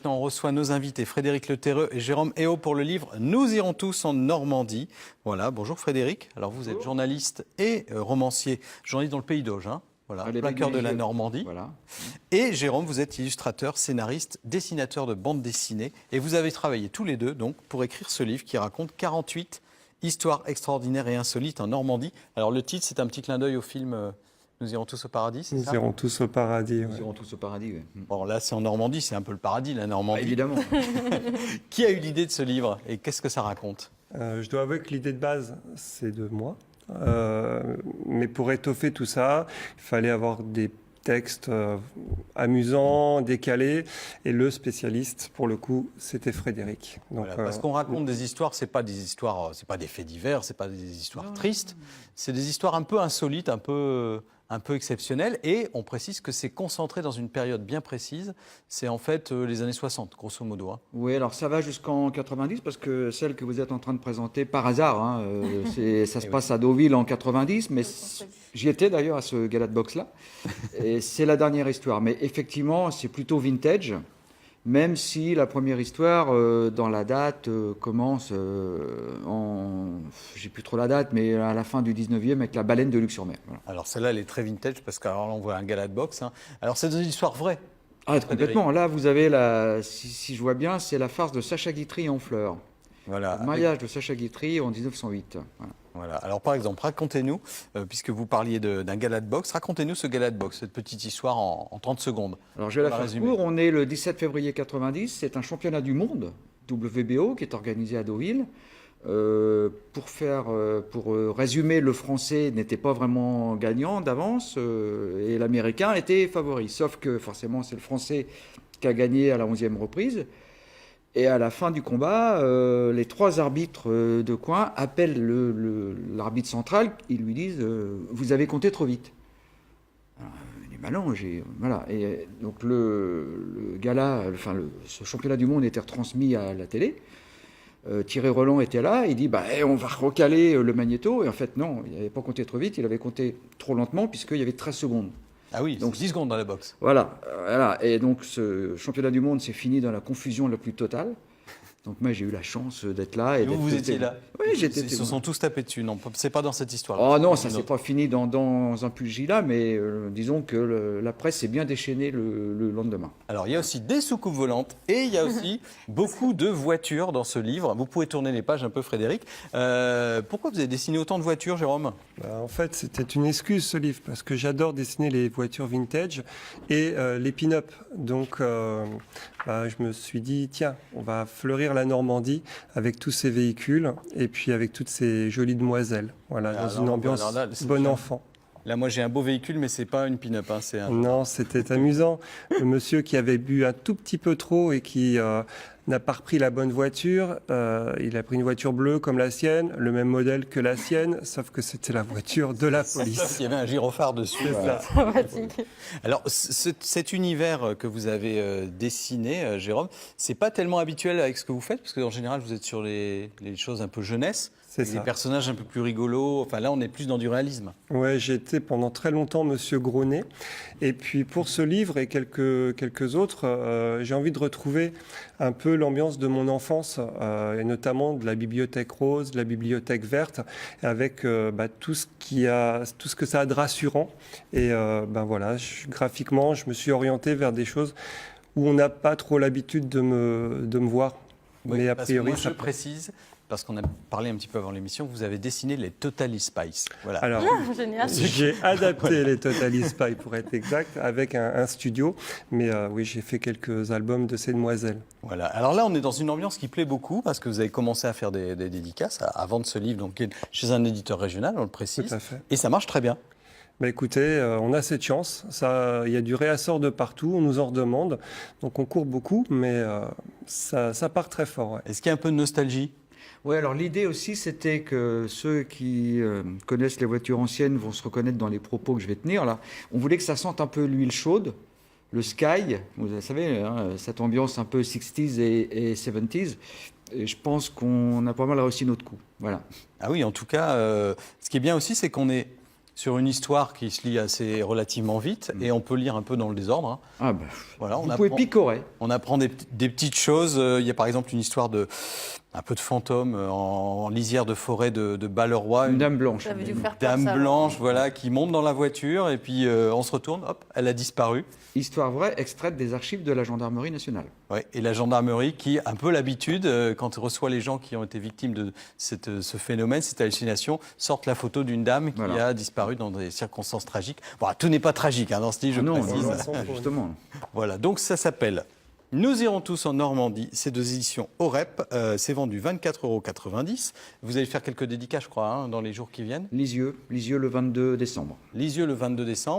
On reçoit nos invités Frédéric Le Terreux et Jérôme Héault pour le livre « Nous irons tous en Normandie ». Voilà, bonjour Frédéric. Alors vous êtes journaliste et romancier, journaliste dans le Pays d'Auge, hein. Voilà, plein cœur de la Normandie. Voilà. Et Jérôme, vous êtes illustrateur, scénariste, dessinateur de bande dessinée. Et vous avez travaillé tous les deux donc, pour écrire ce livre qui raconte 48 histoires extraordinaires et insolites en Normandie. Alors le titre, c'est un petit clin d'œil au film Nous irons tous au paradis, c'est ça ? Nous irons tous au paradis. Nous irons tous au paradis, oui. Bon, là, c'est en Normandie, c'est un peu le paradis, la Normandie. Ah, évidemment. Qui a eu l'idée de ce livre et qu'est-ce que ça raconte ? Je dois avouer que l'idée de base, c'est de moi. Mais pour étoffer tout ça, il fallait avoir des textes amusants, décalés. Et le spécialiste, pour le coup, c'était Frédéric. Donc, voilà, parce qu'on raconte des histoires, c'est pas des histoires, c'est pas des faits divers, c'est pas des histoires tristes. C'est des histoires un peu insolites, un peu exceptionnelles. Et on précise que c'est concentré dans une période bien précise. C'est en fait les années 60, grosso modo. Hein. Oui, alors ça va jusqu'en 90 parce que celle que vous êtes en train de présenter par hasard, hein, ça se passe à Deauville en 90, mais j'y étais d'ailleurs à ce gala de boxe-là. Et c'est la dernière histoire. Mais effectivement, c'est plutôt vintage, même si la première histoire, dans la date, commence j'ai plus trop la date, mais à la fin du 19e avec la baleine de Luc-sur-Mer. Voilà. Alors celle-là, elle est très vintage parce qu'alors là, on voit un gala de boxe. Hein. Alors c'est une histoire vraie. Ah, complètement. Là, vous avez si je vois bien, c'est la farce de Sacha Guitry en fleurs. Voilà. Le mariage de Sacha Guitry en 1908. Voilà. Alors par exemple, racontez-nous, puisque vous parliez d'un gala de boxe, racontez-nous ce gala de boxe, cette petite histoire en 30 secondes. Alors je vais la faire court. On est le 17 février 90. C'est un championnat du monde, WBO, qui est organisé à Deauville. Pour résumer, le français n'était pas vraiment gagnant d'avance et l'américain était favori. Sauf que forcément, c'est le français qui a gagné à la 11e reprise. Et à la fin du combat, les trois arbitres de coin appellent l'arbitre central. Ils lui disent vous avez compté trop vite. Alors, il dit bah non, voilà. Et donc le gala, ce championnat du monde était retransmis à la télé. Thierry Roland était là, il dit bah, on va recaler le magnéto. Et en fait, non, il n'avait pas compté trop vite, il avait compté trop lentement, puisqu'il y avait 13 secondes. Ah oui, donc 10 secondes dans la boxe. Voilà. Et donc ce championnat du monde s'est fini dans la confusion la plus totale. Donc moi j'ai eu la chance d'être là. Et vous étiez là. Oui, j'étais. Ils se sont tous tapés dessus. Non, c'est pas dans cette histoire. Oh non, ça s'est pas fini dans un pugilat, mais disons que la presse s'est bien déchaînée le lendemain. Alors il y a aussi des soucoupes volantes et il y a aussi beaucoup de voitures dans ce livre. Vous pouvez tourner les pages un peu, Frédéric. Pourquoi vous avez dessiné autant de voitures, Jérôme ? En fait, c'était une excuse, ce livre, parce que j'adore dessiner les voitures vintage et les pin-up. Donc, je me suis dit, tiens, on va fleurir la Normandie avec tous ces véhicules et puis avec toutes ces jolies demoiselles. Voilà, dans une ambiance bon enfant. Là, moi, j'ai un beau véhicule, mais c'est pas une pin-up. Hein, Non, c'était amusant. Le monsieur qui avait bu un tout petit peu trop et qui n'a pas repris la bonne voiture, il a pris une voiture bleue comme la sienne, le même modèle que la sienne, sauf que c'était la voiture de la police. Il y avait un gyrophare dessus. Voilà. Alors, cet univers que vous avez dessiné, Jérôme, c'est pas tellement habituel avec ce que vous faites, parce qu'en général, vous êtes sur les choses un peu jeunesse. C'est ça. Des personnages un peu plus rigolos. Enfin, là, on est plus dans du réalisme. Ouais, j'ai été pendant très longtemps Monsieur Gronet. Et puis, pour ce livre et quelques autres, j'ai envie de retrouver un peu l'ambiance de mon enfance, et notamment de la bibliothèque rose, de la bibliothèque verte, avec tout ce que ça a de rassurant. Et voilà, graphiquement, je me suis orienté vers des choses où on n'a pas trop l'habitude de me voir. Oui, mais a parce priori, que moi, je précise, parce qu'on a parlé un petit peu avant l'émission, vous avez dessiné les Totally Spies. Voilà. Alors, génial. J'ai adapté les Totally Spies pour être exact, avec un studio. Mais oui, j'ai fait quelques albums de ces demoiselles. Voilà. Alors là, on est dans une ambiance qui plaît beaucoup, parce que vous avez commencé à faire des dédicaces, à vendre ce livre donc, chez un éditeur régional, on le précise. Tout à fait. Et ça marche très bien. Écoutez, on a cette chance. Il y a du réassort de partout, on nous en redemande. Donc on court beaucoup, mais ça part très fort. Ouais. Est-ce qu'il y a un peu de nostalgie ? Oui, alors l'idée aussi, c'était que ceux qui connaissent les voitures anciennes vont se reconnaître dans les propos que je vais tenir. Là, on voulait que ça sente un peu l'huile chaude, le sky, vous savez, hein, cette ambiance un peu 60s et 70s. Et je pense qu'on a pas mal réussi notre coup. Voilà. Ah oui, en tout cas, ce qui est bien aussi, c'est qu'on est sur une histoire qui se lit assez relativement vite et on peut lire un peu dans le désordre. Hein. Ah bah, Voilà, vous pouvez picorer. On apprend des petites choses. Il y a par exemple une histoire un peu de fantôme en lisière de forêt de Balleroy. Une dame blanche. Ça veut dû faire peur, Dame ça, blanche, voilà, qui monte dans la voiture et puis on se retourne, hop, elle a disparu. Histoire vraie, extraite des archives de la gendarmerie nationale. Ouais, et la gendarmerie qui a un peu l'habitude, quand elle reçoit les gens qui ont été victimes de ce phénomène, cette hallucination, sortent la photo d'une dame qui a disparu dans des circonstances tragiques. Bon, tout n'est pas tragique dans ce livre, je Non, précise. justement. Voilà, donc ça s'appelle Nous irons tous en Normandie. C'est deux éditions OREP. C'est vendu 24,90 €. Vous allez faire quelques dédicaces, je crois, dans les jours qui viennent. Lisieux le 22 décembre. Lisieux le 22 décembre.